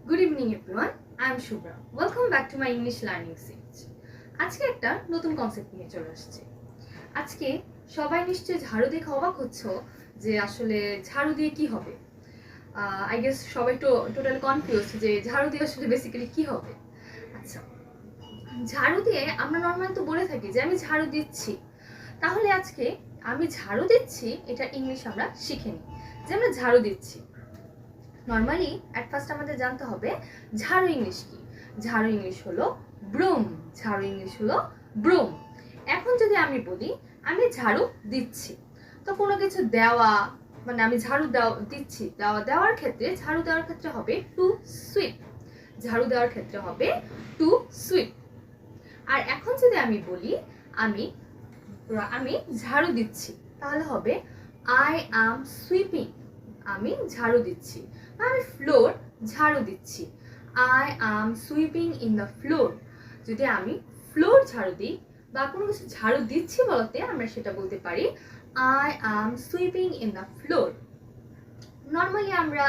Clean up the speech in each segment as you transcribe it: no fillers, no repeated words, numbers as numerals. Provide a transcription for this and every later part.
Good evening everyone, I am Shubhra. Welcome back to my English learning series. আজকে একটা নতুন concept নিয়ে চলে আসছে। আজকে সবাই নিশ্চয়ই ঝাড়ু দেখে অবাক হচ্ছ যে আসলে ঝাড়ু দিয়ে কি হবে। আই গেস সবাই তো টোটালি কনফিউজ যে ঝাড়ু দিয়ে আসলে বেসিক্যালি কি হবে। আচ্ছা, ঝাড়ু দিয়ে আমরা নর্মালি তো বলে থাকি যে আমি ঝাড়ু দিচ্ছি। তাহলে আজকে আমি ঝাড়ু দিচ্ছি এটা ইংলিশ আমরা শিখে নিই যে আমরা ঝাড়ু দিচ্ছি। নর্মালি অ্যাট ফার্স্ট আমাদের জানতে হবে ঝাড়ু ইংলিশ কি। ঝাড়ু ইংলিশ হলো ব্রুম। ঝাড়ু ইংলিশ হলো ব্রুম। এখন যদি আমি বলি আমি ঝাড়ু দিচ্ছি, তো কোনো কিছু দেওয়া মানে আমি ঝাড়ু দিচ্ছি, দেওয়ার ক্ষেত্রে ঝাড়ু দেওয়ার ক্ষেত্রে হবে টু সুইপ। ঝাড়ু দেওয়ার ক্ষেত্রে হবে টু সুইপ। আর এখন যদি আমি বলি আমি ঝাড়ু দিচ্ছি, তাহলে হবে আই অ্যাম সুইপিং। আমি ঝাড়ু দিচ্ছি, আমি ফ্লোর ঝাড়ু দিচ্ছি। I am sweeping in the floor. যদি আমি ফ্লোর ঝাড়ু দিই বা কোনো কিছু ঝাড়ু দিচ্ছি বলতে আমরা সেটা বলতে পারি I am sweeping in the floor. Normally আমরা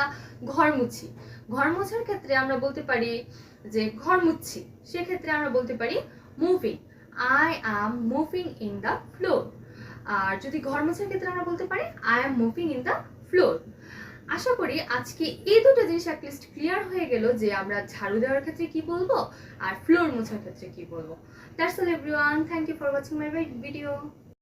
ঘর মুছি, ঘর মোছার ক্ষেত্রে আমরা বলতে পারি যে ঘর মুছছি, সেক্ষেত্রে আমরা বলতে পারি moving. I am moving in the floor. আর যদি ঘর মোছার ক্ষেত্রে আমরা বলতে পারি I am moving in the floor. আশা করি আজকে এই দুটো জিনিস অ্যাটলিস্ট ক্লিয়ার হয়ে গেল যে আমরা ঝাড়ু দেওয়ার ক্ষেত্রে কি বলবো আর ফ্লোর মোছার ক্ষেত্রে কি বলবো। That's all everyone, thank you for watching my video.